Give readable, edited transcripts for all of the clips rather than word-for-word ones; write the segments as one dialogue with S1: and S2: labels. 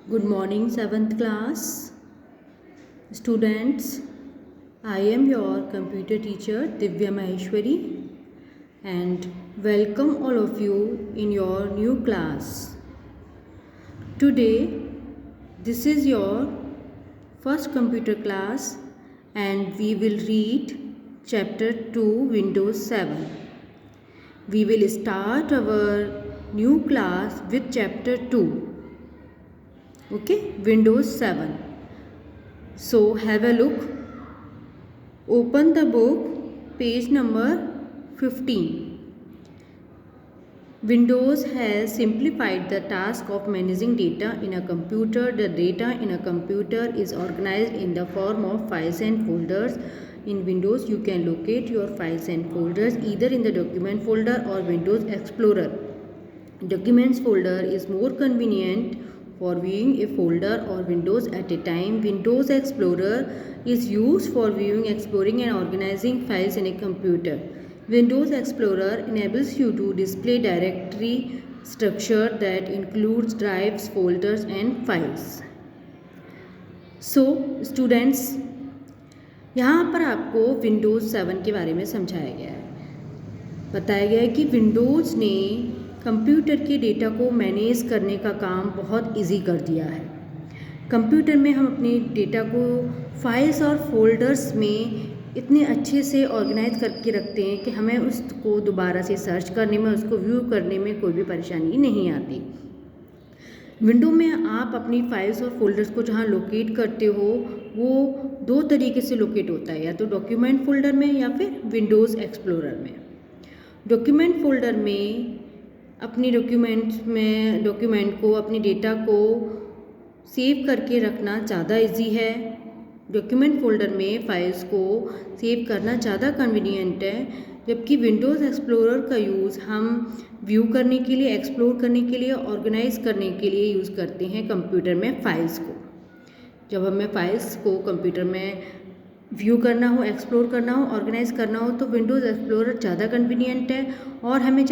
S1: Good morning, 7th class students. I am your computer teacher Divya Maheshwari and welcome all of you in your new class. Today this is your first computer class and we will read chapter 2 Windows 7. We will start our new class with chapter 2. Okay, Windows 7. So have a look. Open the book, page number 15. Windows has simplified the task of managing data in a computer. The data in a computer is organized in the form of files and folders. In Windows, you can locate your files and folders either in the document folder or Windows Explorer. Documents folder is more convenient for viewing a folder or windows at a time. Windows Explorer is used for viewing, exploring and organizing files in a computer. Windows Explorer enables you to display directory structure that includes drives, folders and files. So students, यहाँ पर आपको Windows 7 के बारे में समझाया गया है। बताया गया है कि विंडोज़ ने कंप्यूटर के डेटा को मैनेज करने का काम बहुत इजी कर दिया है। कंप्यूटर में हम अपने डेटा को फाइल्स और फोल्डर्स में इतने अच्छे से ऑर्गेनाइज करके रखते हैं कि हमें उसको दोबारा से सर्च करने में, उसको व्यू करने में कोई भी परेशानी नहीं आती। विंडो में आप अपनी फाइल्स और फोल्डर्स को जहाँ लोकेट करते हो वो दो तरीके से लोकेट होता है, या तो डॉक्यूमेंट फोल्डर में या फिर विंडोज़ एक्सप्लोरर में। डॉक्यूमेंट फोल्डर में अपनी डॉक्यूमेंट को, अपनी डेटा को सेव करके रखना ज़्यादा इजी है। डॉक्यूमेंट फोल्डर में फाइल्स को सेव करना ज़्यादा कन्वीनियंट है, जबकि विंडोज़ एक्सप्लोरर का यूज़ हम व्यू करने के लिए, एक्सप्लोर करने के लिए, ऑर्गेनाइज करने के लिए यूज़ करते हैं कंप्यूटर में फ़ाइल्स को। जब हमें फ़ाइल्स को कंप्यूटर में व्यू करना हो, एक्सप्लोर करना हो, ऑर्गेनाइज करना हो तो विंडोज़ एक्सप्लोरर ज़्यादा कन्वीनियंट है। और हमें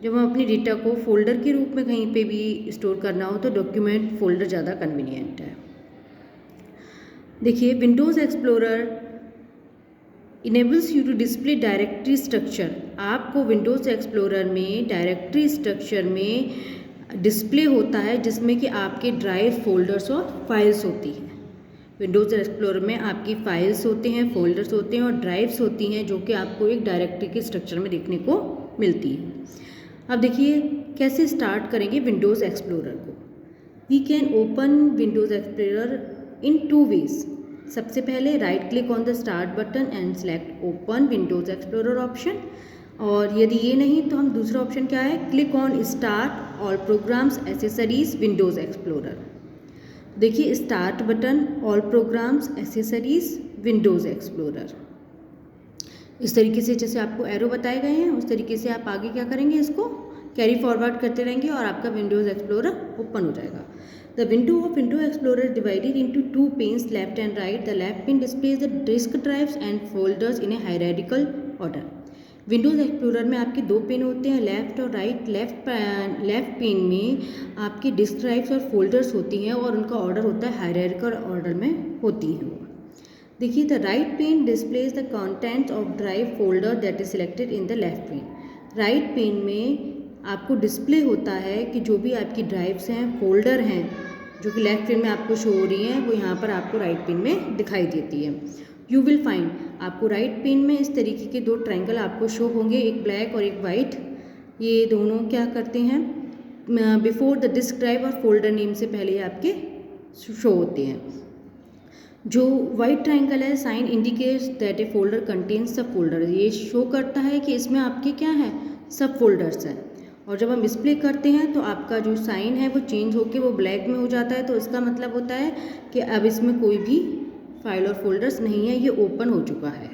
S1: जब हम अपनी डेटा को फोल्डर के रूप में कहीं पे भी स्टोर करना हो तो डॉक्यूमेंट फोल्डर ज़्यादा कन्वीनियंट है। देखिए, Windows Explorer enables you to display directory structure. आपको विंडोज़ एक्सप्लोरर में डायरेक्टरी स्ट्रक्चर में डिस्प्ले होता है जिसमें कि आपके ड्राइव, फोल्डर्स और फाइल्स होती हैं। विंडोज़ एक्सप्लोरर में आपकी फाइल्स होते हैं, फोल्डर्स होते हैं और ड्राइव्स होती हैं जो कि आपको एक डायरेक्टरी के स्ट्रक्चर में देखने को मिलती है। अब देखिए कैसे स्टार्ट करेंगे विंडोज़ एक्सप्लोरर को। We can open Windows Explorer in 2 ways. सबसे पहले right click on the start button and select open Windows Explorer option, और यदि ये नहीं तो हम दूसरा ऑप्शन क्या है, click on start all programs accessories Windows Explorer. देखिए start button, all programs, accessories, Windows Explorer. इस तरीके से जैसे आपको एरो बताए गए हैं उस तरीके से आप आगे क्या करेंगे, इसको कैरी फॉरवर्ड करते रहेंगे और आपका विंडोज़ एक्सप्लोरर ओपन हो जाएगा। The window of window Explorer divided into 2 panes, left and right. The left pane displays the disk drives and folders in a hierarchical order. Windows Explorer में आपके 2 pen होते हैं, लेफ़्ट और right. Left pen में आपकी disc drives और folders होती हैं और उनका ऑर्डर होता है हायरार्किकल ऑर्डर में होती हैं वो। देखिए, the right pane displays the contents of drive folder that is selected in the left pane. Right pane में आपको डिस्प्ले होता है कि जो भी आपकी ड्राइव्स हैं, फोल्डर हैं, जो कि लेफ्ट पेन में आपको शो हो रही हैं, वो यहाँ पर आपको राइट पेन में दिखाई देती है। यू विल फाइंड, आपको राइट पेन में इस तरीके के 2 ट्रायंगल आपको शो होंगे, एक ब्लैक और एक वाइट। ये दोनों क्या करते हैं, बिफोर द डिस्क ड्राइव और फोल्डर नेम से पहले आपके शो होते हैं। जो वाइट ट्रायंगल है, sign indicates that a folder contains sub folder. ये शो करता है कि इसमें आपके क्या है, सब फोल्डर्स हैं। और जब हम डिस्प्ले करते हैं तो आपका जो साइन है वो चेंज होके वो ब्लैक में हो जाता है, तो इसका मतलब होता है कि अब इसमें कोई भी फाइल और फोल्डर्स नहीं है, ये ओपन हो चुका है।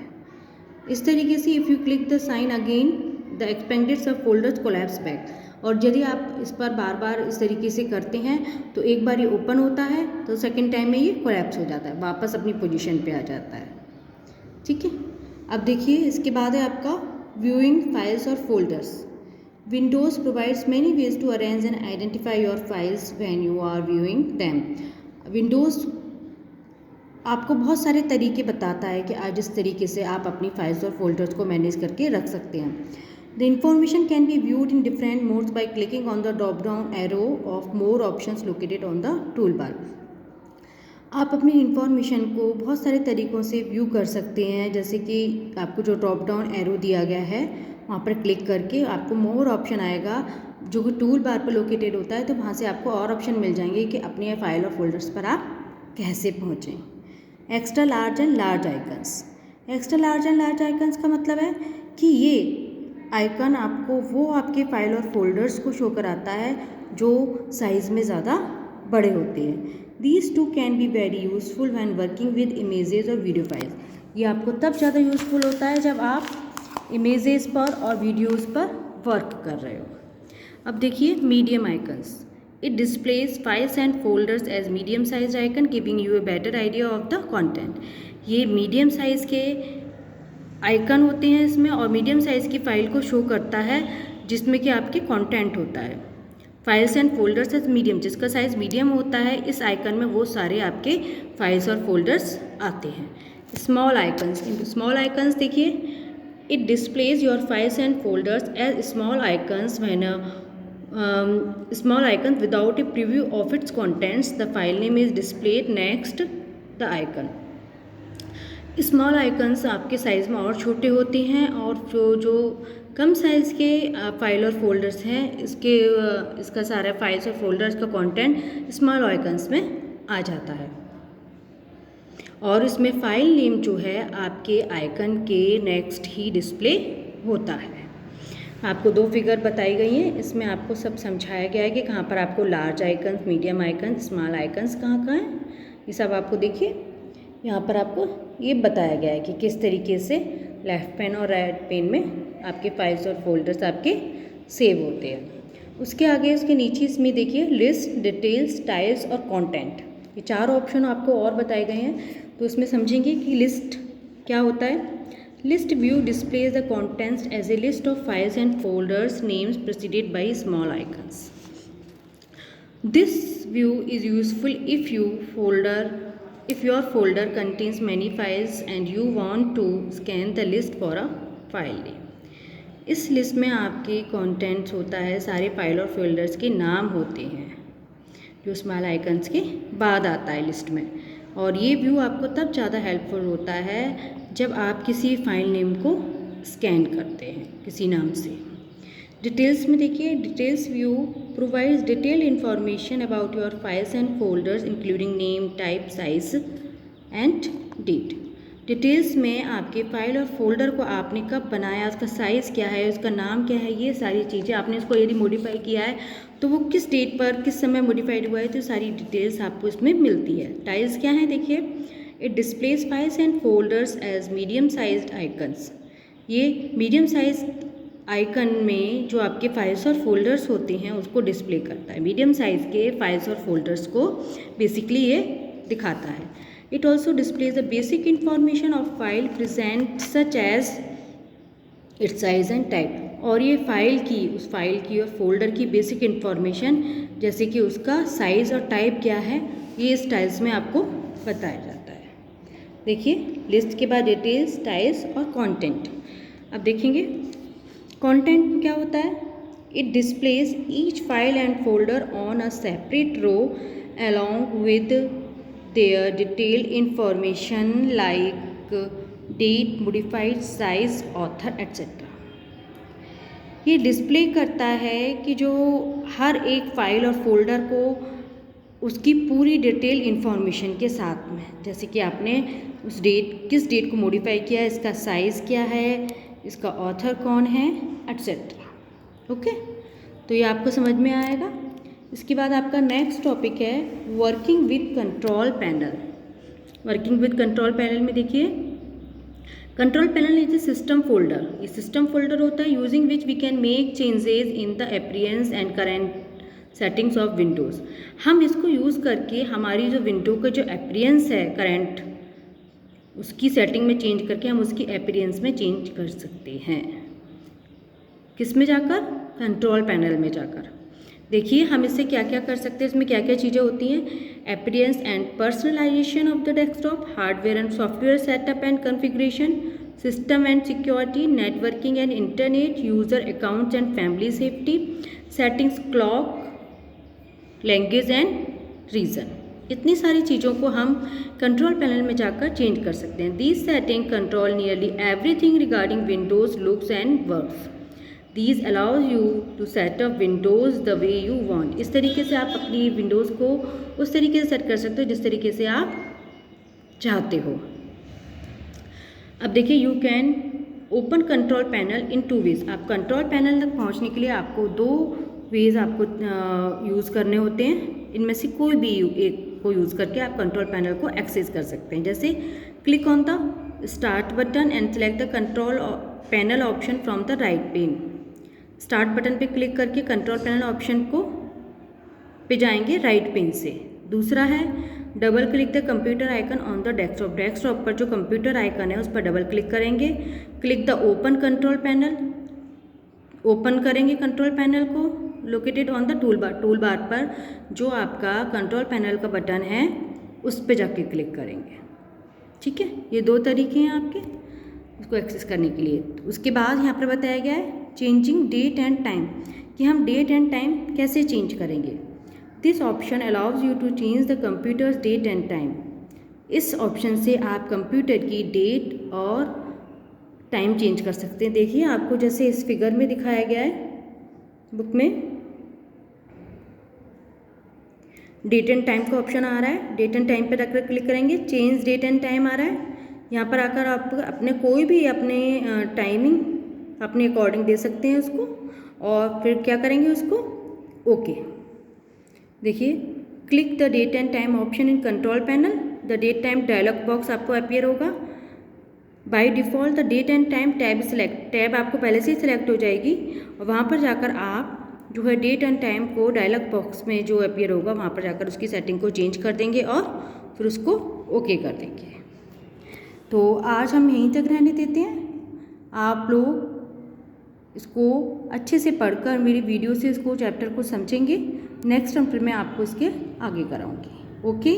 S1: इस तरीके से if you click the sign again the expanded sub folders collapse back. और यदि आप इस पर बार बार इस तरीके से करते हैं तो एक बार ये ओपन होता है तो सेकंड टाइम में ये कोलैप्स हो जाता है, वापस अपनी पोजीशन पे आ जाता है। ठीक है, अब देखिए इसके बाद है आपका व्यूइंग फाइल्स और folders. Windows provides many ways to arrange and identify your files when you are viewing them. Windows आपको बहुत सारे तरीके बताता है कि आज इस तरीके से आप अपनी फाइल्स और फोल्डर्स को मैनेज करके रख सकते हैं. The information can be viewed in different modes by clicking on the drop down arrow of more options located on the tool बार. आप अपनी इंफॉर्मेशन को बहुत सारे तरीक़ों से व्यू कर सकते हैं, जैसे कि आपको जो ड्रॉप डाउन एरो दिया गया है वहाँ पर क्लिक करके आपको मोर ऑप्शन आएगा जो कि टूल बार पर लोकेटेड होता है, तो वहाँ से आपको और ऑप्शन मिल जाएंगे कि अपने फाइल और फोल्डर्स पर आप कैसे पहुँचें. Extra large and large icons. Extra large and large icons का मतलब है कि ये आइकन आपको वो आपके फाइल और फोल्डर्स को शो कराता है जो साइज़ में ज़्यादा बड़े होते हैं. These two can be very useful when working with images और वीडियो फाइल्स. ये आपको तब ज़्यादा यूज़फुल होता है जब आप इमेजेस पर और वीडियोस पर वर्क कर रहे हो. अब देखिए medium icons. It displays files and folders as medium size icon giving you a better idea of the content. ये मीडियम साइज़ के आइकन होते हैं इसमें और मीडियम साइज़ की फ़ाइल को शो करता है जिसमें कि आपके कंटेंट होता है. Files and folders as medium, जिसका साइज़ मीडियम होता है इस आइकन में वो सारे आपके फाइल्स और फोल्डर्स आते हैं. Small icons. इन स्मॉल आइकन्स देखिए, it displays your files and folders as small icons when small icon without a preview of its contents. The file name is displayed next the icon. Small icons आपके size में और छोटे होते हैं और जो कम साइज़ के फाइल और फोल्डर्स हैं इसका सारा फाइल्स और फोल्डर्स का कंटेंट स्मॉल आइकन्स में आ जाता है. और इसमें फ़ाइल नेम जो है आपके आइकन के नेक्स्ट ही डिस्प्ले होता है. आपको 2 फिगर बताई गई हैं, इसमें आपको सब समझाया गया है कि कहाँ पर आपको large icons, medium icons, small icons कहाँ कहाँ हैं. ये सब आपको देखिए यहाँ पर आपको ये बताया गया है कि किस तरीके से लेफ़्ट पेन और राइट पेन में आपके फाइल्स और फोल्डर्स आपके सेव होते हैं. उसके आगे उसके नीचे इसमें देखिए लिस्ट, डिटेल्स, टाइल्स और कंटेंट. ये 4 ऑप्शन आपको और बताए गए हैं, तो इसमें समझेंगे कि लिस्ट क्या होता है. List view displays the contents as a list of files and folders names preceded by small icons. This view is useful if your folder contains many files and you want to scan the list for a file name. इस list में आपके contents होता है, सारे file और folders के नाम होते हैं जो स्मॉल आइकन्स के बाद आता है लिस्ट में. और ये व्यू आपको तब ज़्यादा हेल्पफुल होता है जब आप किसी फाइल नेम को स्कैन करते हैं किसी नाम से. डिटेल्स में देखिए, details view provides detailed information about your files and folders including name, type, size and date. Details में आपके फाइल और फोल्डर को आपने कब बनाया, उसका साइज़ क्या है, उसका नाम क्या है, ये सारी चीज़ें आपने उसको यदि मॉडिफाई किया है तो वो किस डेट पर किस समय मॉडिफाइड हुआ है, तो सारी डिटेल्स आपको इसमें मिलती है. टाइल्स क्या है देखिए, it displays files and folders as medium sized icons. ये मीडियम साइज आइकन में जो आपके फाइल्स और फोल्डर्स होते हैं उसको डिस्प्ले करता है. मीडियम साइज़ के फाइल्स और फोल्डर्स को बेसिकली ये दिखाता है. It also displays the basic information of file present such as its size and type. और ये उस फाइल की और फोल्डर की बेसिक इंफॉर्मेशन जैसे कि उसका साइज़ और टाइप क्या है, ये इस टाइल्स में आपको बताया जाता है. देखिए लिस्ट के बाद डिटेल्स, टाइल्स और कंटेंट. अब देखेंगे कंटेंट क्या होता है. It displays each file and folder on a separate row along with their detailed information like date, modified size, author etcetera. ये डिस्प्ले करता है कि जो हर एक फाइल और फोल्डर को उसकी पूरी डिटेल इंफॉर्मेशन के साथ में, जैसे कि आपने किस डेट को मॉडिफाई किया है, इसका साइज़ क्या है, इसका ऑथर कौन है, एट्सेट्रा. ओके, तो ये आपको समझ में आएगा. इसके बाद आपका नेक्स्ट टॉपिक है working with control panel. Working with control panel में देखिए, control panel is a system folder. ये सिस्टम फोल्डर होता है using which we can make changes in the appearance and current settings of Windows. हम इसको use करके हमारी जो विंडो का जो अपीयरेंस है करेंट, उसकी सेटिंग में चेंज करके हम उसकी अपीयरेंस में चेंज कर सकते हैं. किस में जाकर, कंट्रोल पैनल में जाकर। देखिए हम इससे क्या क्या कर सकते हैं, इसमें क्या क्या चीज़ें होती हैं। Appearance and personalisation of the desktop, hardware and software setup and configuration, system and security, networking and internet, user accounts and family safety, settings, clock, language and region. इतनी सारी चीज़ों को हम कंट्रोल पैनल में जाकर चेंज कर सकते हैं। These setting control nearly everything regarding Windows looks and works. These allows you to set up Windows the way you want. इस तरीके से आप अपनी विंडोज़ को उस तरीके से सेट कर सकते हो जिस तरीके से आप चाहते हो। अब देखिए you can open control panel in 2 ways. आप कंट्रोल पैनल तक पहुंचने के लिए आपको 2 वेज आपको यूज़ करने होते हैं। इनमें से कोई भी एक को यूज़ करके आप कंट्रोल पैनल को एक्सेस कर सकते हैं। जैसे click on the start button and select the control panel option from the right pane. Start button पे क्लिक करके कंट्रोल पैनल ऑप्शन को पे जाएंगे राइट पेन से। दूसरा है double click the computer icon on the desktop. Desktop पर जो कंप्यूटर आइकन है उस पर डबल क्लिक करेंगे। Click the open control panel, open करेंगे कंट्रोल पैनल को। Located on the tool bar, tool bar पर जो आपका कंट्रोल पैनल का बटन है उस पर जाके क्लिक करेंगे। ठीक है, ये 2 तरीके हैं आपके इसको एक्सेस करने के लिए। उसके बाद यहाँ पर बताया गया है चेंजिंग डेट एंड टाइम, कि हम डेट एंड टाइम कैसे चेंज करेंगे। This option allows you to change the computer's date and time. इस ऑप्शन से आप कंप्यूटर की डेट और टाइम चेंज कर सकते हैं। देखिए आपको जैसे इस फिगर में दिखाया गया है बुक में, डेट एंड टाइम का ऑप्शन आ रहा है। डेट एंड टाइम पर जाकर क्लिक करेंगे, चेंज डेट एंड टाइम आ रहा है। यहाँ पर आकर आप अपने कोई भी अपने टाइमिंग अपने अकॉर्डिंग दे सकते हैं उसको, और फिर क्या करेंगे उसको ओके। देखिए click the date and time option in control panel. The date time dialog box आपको अपीयर होगा। By default the date and time tab select, tab आपको पहले से ही सिलेक्ट हो जाएगी और वहाँ पर जाकर आप जो है डेट एंड टाइम को डायलॉग बॉक्स में जो अपीयर होगा वहाँ पर जाकर उसकी सेटिंग को चेंज कर देंगे और फिर उसको ओके कर देंगे। तो आज हम यहीं तक रहने देते हैं। आप लोग इसको अच्छे से पढ़कर मेरी वीडियो से इसको चैप्टर को समझेंगे। नेक्स्ट हम फिर मैं आपको इसके आगे कराऊंगी। ओके।